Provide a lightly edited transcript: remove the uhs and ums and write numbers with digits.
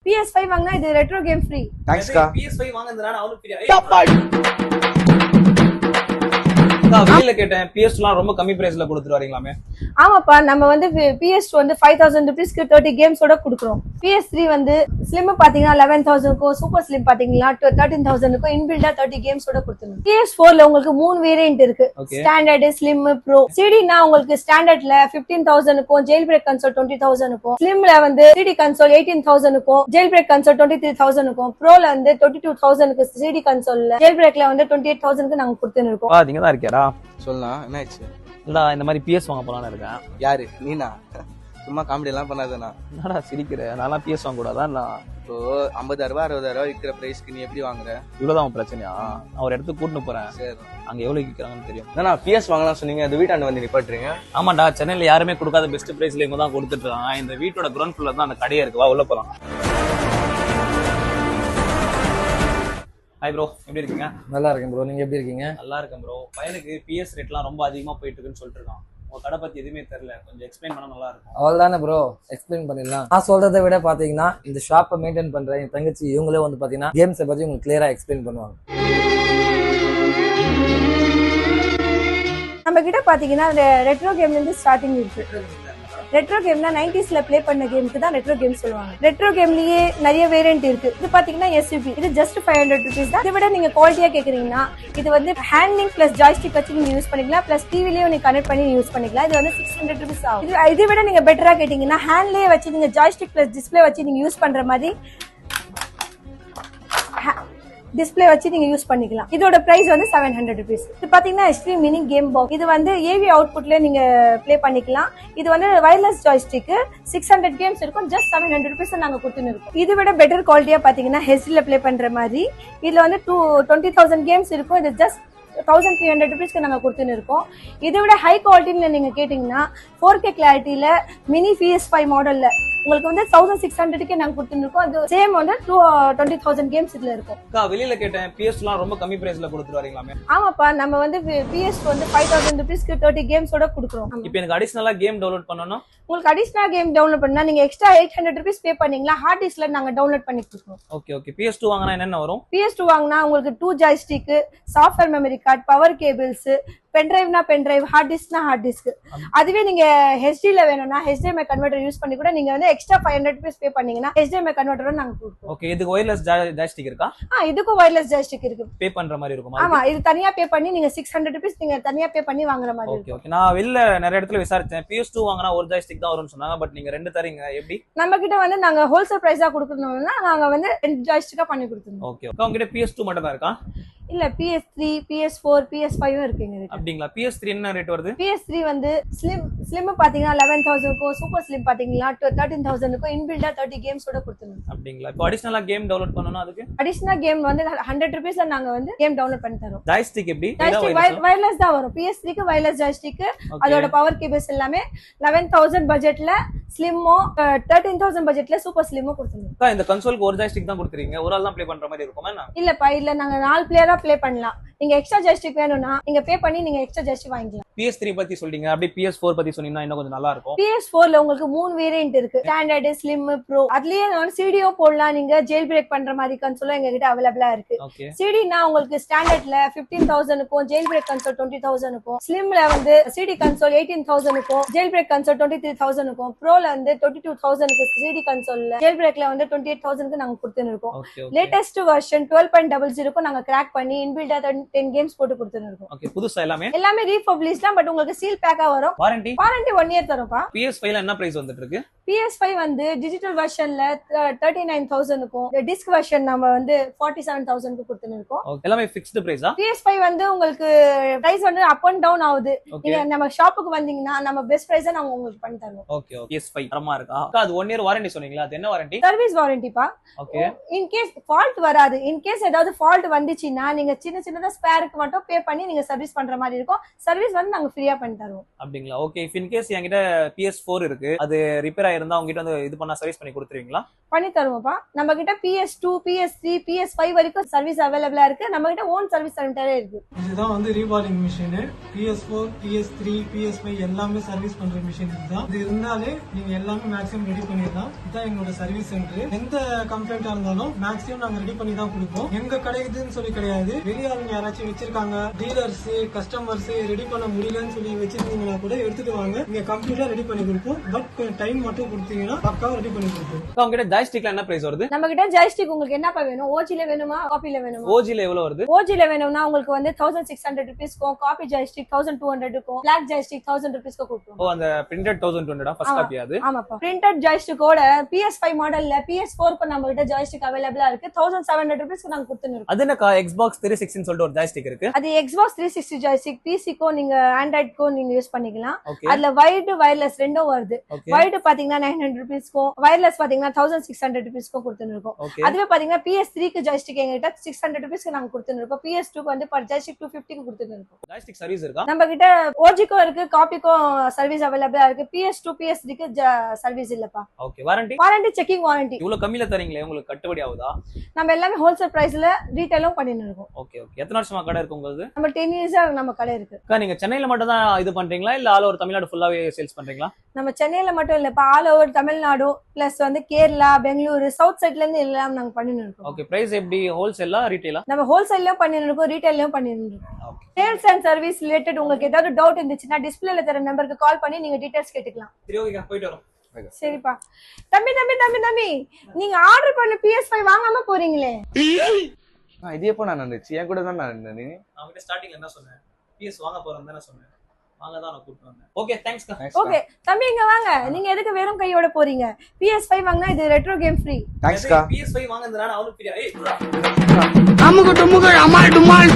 PS5 வாங்கினா இது retro game free. தேங்க்ஸ்க்கா. PS5 வாங்குனதுனால அவளுக்கு ஃப்ரீயா? வெளியில கேட்டேன் PS2லாம் ரொம்ப கம்மி பிரைஸ்ல கொடுத்துருவாங்களாமே. ஆமாப்பா, நம்ம வந்து PS2 வந்து 5000 ரூபீஸ்க்கு 30 கேம்ஸோட கொடுக்குறோம். PS3 வந்து ஸ்லிம் பாத்தீங்கன்னா 11000க்கும், சூப்பர் ஸ்லிம் பாத்தீங்கன்னா 13000க்கும் இன்பில்டா 30 கேம்ஸோட கொடுத்துருவோம். PS4ல உங்களுக்கு 3 வேரியன்ட் இருக்கு. Standard, slim, bro. சிடினா உங்களுக்கு ஸ்டாண்டர்ட்ல 15000க்கும், ஜெயில் பிரேக் கன்சோல் 20000க்கும், ஸ்லிம்ல வந்து 3D கன்சோல் 18000க்கும், ஜெயில் பிரேக் கன்சோல் 23000க்கும், ப்ரோல வந்து 22000க்கு சிடி கன்சோல்ல, ஜெயில் பிரேக்ல வந்து 28000க்கு நாங்க கொடுத்துன்னு இருக்கோம். நீங்க தான் இருக்கியாடா? சொல்லலாம், என்னாச்சு? இல்லடா, இந்த மாதிரி PS வாங்க போலான்னு இருக்கேன். யாரு நீனா? சும்மா காமெடி எல்லாம் பண்ணாதண்ணா. என்னடா சிரிக்கிற? நான்லாம் PS வாங்க கூடாதா? இப்போ 50000 60,000 விற்கிற பிரைஸ்க்கு நீ எப்படி வாங்குற? இவ்வளவுதான் பிரச்சனையா? நான் ஒரு இடத்துக்கு கூட்டிட்டு போறேன். சரி, அங்க எவ்வளவு விற்கிறாங்கன்னு தெரியும். நான் PS வாங்கலாம் சொன்னீங்க, அது வீட்டாண்டு வந்து நிப்பாட்டுறீங்க. ஆமாண்டா, சென்னையில யாருமே கொடுக்காத பெஸ்ட் பிரைஸ்ல இவங்க தான் கொடுத்துட்டு இருக்காங்க. இந்த வீட்டோட கிரவுண்ட் ஃப்ளோர்ல தான் அந்த கடையே இருக்கு. வா உள்ள போலாம். ஹாய் ப்ரோ, எப்படி இருக்கீங்க? நல்லா இருக்கேன் ப்ரோ, நீங்க எப்படி இருக்கீங்க? நல்லா இருக்கேன் ப்ரோ. பையனுக்கு PS ரேட்லாம் ரொம்ப அதிகமா போயிட்டு இருக்குன்னு சொல்லிட்டு இருக்கான். உங்க கடை பத்தி எதுவுமே தெரியல, கொஞ்சம் எக்ஸ்பிளைன் பண்ணா நல்லா இருக்கும். அவ்வளவுதானே ப்ரோ, எக்ஸ்பிளைன் பண்ணிடலாம். நான் சொல்றதை விட பாத்தீங்கன்னா இந்த ஷாப்பை மெயின்டைன் பண்ற என் தங்கச்சி இவங்களே வந்து பாத்தீங்கன்னா கேம்ஸை பத்தி உங்களுக்கு கிளியரா எக்ஸ்பிளைன் பண்ணுவாங்க. நம்ம கிட்ட பாத்தீங்கன்னா ரெட்ரோ கேம்ல இருந்து ஸ்டார்டிங் இருக்கு. ரெட்ரோ கேம்னா 90ஸ்ல ப்ளே பண்ண கேமுக்கு தான் ரெட்ரோ கேம் சொல்லுவாங்க. ரெட்ரோ கேம்லயே நிறைய வேரியன்ட் இருக்கு. இது பாத்தீங்கன்னா SUV, இது ஜஸ்ட் 500 rupees தான். இதை விட நீங்க குவாலிட்டியா கேக்குறீங்கன்னா இது வந்து ஹேண்ட்லிங் பிளஸ் ஜாய்ஸ்டிக் வச்சு நீங்க யூஸ் பண்ணிக்கலாம், பிளஸ் டிவிலயும் நீங்க கனெக்ட் பண்ணி யூஸ் பண்ணிக்கலாம். இது வந்து 600 rupees ஆகும். இதை விட நீங்க பெட்டரா கேட்டீங்கன்னா ஹேண்ட்லயே வச்சு நீங்க ஜாய்ஸ்டிக் பிளஸ் டிஸ்பிளே வச்சு நீங்க யூஸ் பண்ற மாதிரி டிஸ்பிளே வச்சு நீங்க யூஸ் பண்ணிக்கலாம். இதோட பிரைஸ் வந்து 700 rupees. இது பாத்தீங்கன்னா எக்ஸ்ட்ரீம் மினி கேம் பாக்ஸ். இது வந்து AV அவுட்புட்ல நீங்க ப்ளே பண்ணிக்கலாம். இது வந்து வயர்லெஸ் ஜாய்ஸ்டிக், 600 கேம்ஸ் இருக்கும். ஜஸ்ட் 700 rupees நாங்க கொடுத்துன்னு இருக்கோம். இதை விட பெட்டர் குவாலிட்டியா பாத்தீங்கன்னா ஹெச்டில ப்ளே பண்ற மாதிரி இதுல வந்து 20,000 கேம்ஸ் இருக்கும். இது ஜஸ்ட் 1300 rupeesக்கு நாங்க கொடுத்துன்னு இருக்கோம். இதை விட ஹை குவாலிட்டியில நீங்க கேட்டீங்கன்னா 4K கிளாரிட்டியில மினி PS5 மாடல்ல உங்களுக்கு வந்து 1600க்கே நாங்க கொடுத்துன்னு இருக்கோம். அது சேம் வந்து 20,000 கேம்ஸ் இதுல இருக்கும். வெளியில கேட்டேன் PS2லாம் ரொம்ப கம்மி பிரைஸ்ல கொடுத்துருவாங்களாமே. ஆமாப்பா, நம்ம வந்து PS2 வந்து 5000 rupeesக்கு 30 கேம்ஸோட கொடுக்குறோம். இப்போ எனக்கு அடிஷனலா கேம் டவுன்லோட் பண்ணனும். உங்களுக்கு அடிஷனல் கேம் டவுன்லோட் பண்ணா நீங்க எக்ஸ்ட்ரா 800 rupees பே பண்ணீங்களா ஹார்ட் டிஸ்க்ல நாங்க டவுன்லோட் பண்ணி கொடுக்குறோம். ஓகே. PS2 வாங்கினா என்னென்ன வரும்? PS2 வாங்கினா உங்களுக்கு 2 joystick, software memory card, power cables, பென்டிரைவ்னா பென்டிரைவ், ஹார்ட் டிஸ்க்னா ஹார்ட் டிஸ்க். அதுவே நீங்க HDல வேணும்னா HDMI கன்வெர்ட்டர் யூஸ் பண்ணி கூட நீங்க வந்து எக்ஸ்ட்ரா 500 rupees பே பண்ணீங்கன்னா HDMI கன்வெர்ட்டரோட நாங்க கொடுப்போம். ஓகே. இதுக்கு வயர்லெஸ் ஜாய்ஸ்டிக் இருக்கா? இதுக்கும் வயர்லெஸ் ஜாய்ஸ்டிக் இருக்கு. பே பண்ற மாதிரி இருக்குமா? ஆமா, இது தனியா பே பண்ணி நீங்க 600 rupees நீங்க தனியா பே பண்ணி வாங்குற மாதிரி இருக்கும். ஓகே. நான் வெளில நிறைய இடத்துல விசாரிச்சேன். PS2 வாங்கினா ஒரு ஜாய்ஸ்டிக் தான் வரும்னு சொன்னாங்க. பட் நீங்க ரெண்டு தரீங்க, எப்படி? நம்ம கிட்ட வந்து நாங்க ஹோல்சேல் பிரைஸா கொடுக்கணும்னா நாங்க வந்து 2 ஜாய்ஸ்டிக்கா பண்ணி கொடுத்துருவோம். ஓகே. உங்ககிட்ட PS2 மட்டும் தான் இருக்கா? இல்ல, PS3, PS4, PS5 இருக்குங்க. அப்படிங்களா? PS3 என்ன ரேட் வருது? PS3 வந்து ஸ்லிம் பாத்தீங்கன்னா 11000க்கும், சூப்பர் ஸ்லிம் பாத்தீங்கன்னா 13000க்கும் இன்பில்டா 30 கேம்ஸோட கொடுத்துருவோம். அப்படிங்களா? இப்போ அடிஷனலா கேம் டவுன்லோட் பண்ணனும், அதுக்கு அடிஷனல் கேம் வந்து 100 rupeesல நாங்க வந்து கேம் டவுன்லோட் பண்ணி தரோம். ஜாய்ஸ்டிக் எப்படி? வயர்லெஸ் தான் வரும். PS3க்கு வயர்லெஸ் ஜாய்ஸ்டிக், அதோட பவர் கேபிள்ஸ் எல்லாமே 11000 பட்ஜெட்ல ஸ்லிம்மோ, 13000 பட்ஜெட்ல சூப்பர் ஸ்லிம்மோ கொடுத்துருவோம். இந்த கன்சோலுக்கு ஒரு ஜாய்ஸ்டிக் தான் கொடுத்துறீங்க, ஒரு ஆள் தான் ப்ளே பண்ற மாதிரி இருக்குமா? இல்லப்பா, இல்ல, நாங்க 4 பிளேயரா ப்ளே பண்ணலாம். நீங்க எக்ஸ்ட்ரா ஜாய்ஸ்டிக் வேணும்னா நீங்க பே பண்ணி நீங்க எக்ஸ்ட்ரா ஜாய்ஸ்டிக் வாங்கிக்கலாம். PS3 பத்தி சொல்றீங்க, அப்படியே PS4 பத்தி சொன்னீங்கன்னா இன்னும் கொஞ்சம் நல்லா இருக்கும். PS4ல உங்களுக்கு 3 வேரியன்ட் இருக்கு. Standard, slim, bro. அதுலயே வந்து சிடியோ போடலாம். நீங்க ஜெயில் பிரேக் பண்ற மாதிரி கன்சோலும் எங்க கிட்ட அவைலபிளா இருக்கு. சிடினா உங்களுக்கு ஸ்டாண்டர்ட்ல 15,000க்கும், ஜெயில் பிரேக் கன்சோல் 20,000க்கும், ஸ்லிம்ல வந்து சிடி கன்சோல் 18,000க்கும், ஜெயில் பிரேக் கன்சோல் 23,000க்கும், ப்ரோல வந்து 22,000க்கு சிடி கன்சோல்ல, ஜெயில் பிரேக்ல வந்து 28,000க்கு நாங்க கொடுத்துன்னு இருக்கோம். லேட்டஸ்ட் வெர்ஷன் 12.00க்கும் நாங்க கிராக் பண்ணி இன்பில்டா 10 கேம்ஸ் போட்டு கொடுத்துன்னு இருக்கோம். ஓகே. புதுசா எல்லாமே ரீபப்ளிஷ் தான், பட் உங்களுக்கு சீல் பேக்கா வரும். Warranty 1 year தரும்ப்பா. PS5ல என்ன பிரைஸ் வந்துட்டு இருக்கு? PS5 வந்து டிஜிட்டல் வெர்ஷன்ல 39,000க்கும், டிஸ்க் வெர்ஷன் நம்ம வந்து 47,000க்கு கொடுத்துன்னு இருக்கோம். எல்லாமே ஃபிக்ஸ்டு பிரைஸா? PS5 வந்து உங்களுக்கு பிரைஸ் வந்து அப் அண்ட் டவுன் ஆகுது. நீங்க நம்ம ஷாப்புக்கு வந்தீங்கன்னா நம்ம பெஸ்ட் பிரைஸா நாங்க உங்களுக்கு பண்ணி தருவோம். ஓகே. PS5 தரமா இருக்கா? அது 1 இயர் வாரண்டி சொன்னீங்களா, அது என்ன வாரண்டி? சர்வீஸ் வாரண்டிப்பா. ஓகே. இன் கேஸ் ஃபால்ட் வராது. இன் கேஸ் ஏதாவது ஃபால்ட் வந்துச்சுன்னா நீங்க சின்னதா ஸ்பேருக்கு மட்டும் பே பண்ணி நீங்க சர்வீஸ் பண்ற மாதிரி இருக்கும். சர்வீஸ் வந்து நாங்க ஃப்ரீயா பண்ணி தருவோம். அப்படிங்களா? ஓகே. இஃப் இன் கேஸ் என்கிட்ட PS4 இருக்கு, அது ரிப்பேர் ஆயிருந்தா உங்ககிட்ட வந்து இது பண்ணா சர்வீஸ் பண்ணி கொடுத்துருவீங்களா? பண்ணி தருவோம்ப்பா. நம்ம கிட்ட PS2, PS3, PS5 வரைக்கும் சர்வீஸ் அவைலபிளா இருக்கு. நம்ம கிட்ட ஓன் சர்வீஸ் சென்டரே இருக்கு. இதுதான் வந்து reballing machine. PS4, PS3, PS5 எல்லாமே சர்வீஸ் பண்ற மிஷின் இதுதான். இது இருந்தாலே நீங்க எல்லாமே மேக்ஸிமம் ரெடி பண்ணிடலாம். இதுதான் எங்களோட சர்வீஸ் சென்டர். எந்த கம்ப்ளைண்டா இருந்தாலும் மேக்ஸிமம் நாங்க ரெடி பண்ணி தான் கொடுப்போம். எங்க கிடைக்குதுன்னு சொல்லி கிடையாது. வெளியாளுங்க யாராச்சும் வச்சிருக்காங்க, டீலர்ஸ், கஸ்டமர்ஸ் ரெடி பண்ண முடியலன்னு சொல்லி வச்சிருந்தீங்கன்னா கூட எடுத்துட்டு வாங்க. இங்க கம்ப்ளீட்டா ரெடி பண்ணி கொடுப்போம். பட் டைம் மட்டும் கொடுத்தீங்கன்னா பக்காவா ரெடி பண்ணி கொடுப்போம். உங்ககிட்ட ஜாய்ஸ்டிக்ல என்ன பிரைஸ் வருது? நம்ம கிட்ட ஜாய்ஸ்டிக் உங்களுக்கு என்னப்பா வேணும்? ஓஜில வேணுமா, காப்பில வேணுமா? ஓஜில எவ்வளவு வருது? ஓஜில வேணும்னா உங்களுக்கு வந்து 1600 rupeesக்கும், காப்பி ஜாய்ஸ்டிக் 1200 இருக்கும், பிளாக் ஜாய்ஸ்டிக் 1000 rupeesக்கு கொடுப்போம். ஓ, அந்த பிரிண்டட் 1200 ஃபர்ஸ்ட் காப்பி அது? ஆமாப்பா. பிரிண்டட் ஜாய்ஸ்டிக்கோட PS5 மாடல்ல PS4 க்கு நம்ம கிட்ட ஜாய்ஸ்டிக் அவைலபிளா இருக்கு. 1700 rupeesக்கு நாங்க கொடுத்துருக்கோம். அது என்ன Xbox 360 ன்னு சொல்லிட்டு ஒரு ஜாய்ஸ்டிக் இருக்கு. அது Xbox 360 ஜாய்ஸ்டிக். PC-க்கோ நீங்க Android-க்கோ நீங்க யூஸ் பண்ணிக்கலாம். ஓகே. அதுல வைட் வயர்லெஸ் ரெண்டும் வருது. ஓகே. வைட் பாத்தீங்கன்னா 900 rupeesக்கும், வயர்லெஸ் பாத்தீங்கன்னா 1600 rupeesக்கும் கொடுத்துருக்கோம். ஓகே. அதுவே பாத்தீங்கன்னா PS3 க்கு ஜாய்ஸ்டிக் எங்ககிட்ட 600 rupeesக்கு நாங்க கொடுத்துருக்கோம். PS2 க்கு வந்து பர் ஜாய்ஸ்டிக் 250க்கு கொடுத்துருக்கோம். ஜாய்ஸ்டிக் சர்வீஸ் இருக்கா? நம்ம கிட்ட ஓஜிக்கும் இருக்கு, காப்பிக்கும் சர்வீஸ் அவைலபிளா இருக்கு. PS2, PS3 க்கு சர்வீஸ் இல்லப்பா. Okay. Warranty? Warranty, checking warranty. இவ்வளவு கம்மியில தரீங்களே, உங்களுக்கு கட்டுப்படி ஆகுதா? நம்ம எல்லாமே ஹோல்சேல் பிரைஸ்ல ரீட்டைலும் பண்ணிட்டு இருக்கோம். Okay okay. எத்தனை வருஷமா கடை இருக்கு உங்களுக்கு? நம்ம 10 இயர்ஸா நம்ம கடை இருக்கு. அக்கா, நீங்க சென்னையில மட்டும் தான் இது பண்றீங்களா இல்ல ஆல் ஓவர் தமிழ்நாடு ஃபுல்லாவே சேல்ஸ் பண்றீங்களா? நம்ம சென்னையில மட்டும் இல்லப்பா, ஆல் ஓவர் தமிழ்நாடு பிளஸ் வந்து கேரளா, பெங்களூரு, சவுத் சைட்ல இருந்து எல்லாம் நாங்க பண்ணிட்டு இருக்கோம். ஓகே. பிரைஸ் எப்படி, ஹோல்சேலா ரீட்டைலா? நம்ம ஹோல்சேல்லயும் பண்ணிட்டு இருக்கோம், ரீட்டைல்லயும் பண்ணிட்டு இருக்கோம். Okay. Sales and service related உங்களுக்கு ஏதாவது டவுட் இருந்துச்சுன்னா டிஸ்பிளேல தர நம்பருக்கு கால் பண்ணி நீங்க டீடைல்ஸ் கேட்டுக்கலாம். சரி, ஓகேக்கா, போயிட்டு வரோம். சரிப்பா. தம்பி நீங்க ஆர்டர் பண்ண PS5 வாங்காம போறீங்களே, இது எப்போ நான் நடந்துச்சு? என் கூட தான் நான் இருந்தேன். நான் கிட்ட ஸ்டார்டிங்ல என்ன சொன்னேன்? PS வாங்க போறேன்னு தானே சொன்னேன். வாங்க தான் நான் கூப்பிட்டு வந்தேன். ஓகே, தேங்க்ஸ்க்கா. ஓகே தம்பி இங்க வாங்க. நீங்க எதுக்கு வெறும் கையோட போறீங்க? PS5 வாங்கினா இது ரெட்ரோ கேம் ஃப்ரீ. தேங்க்ஸ்க்கா. PS5 வாங்குறதுனால அவனுக்கு ஃப்ரீயா? அமுகு டுமுகு அமால் டுமால்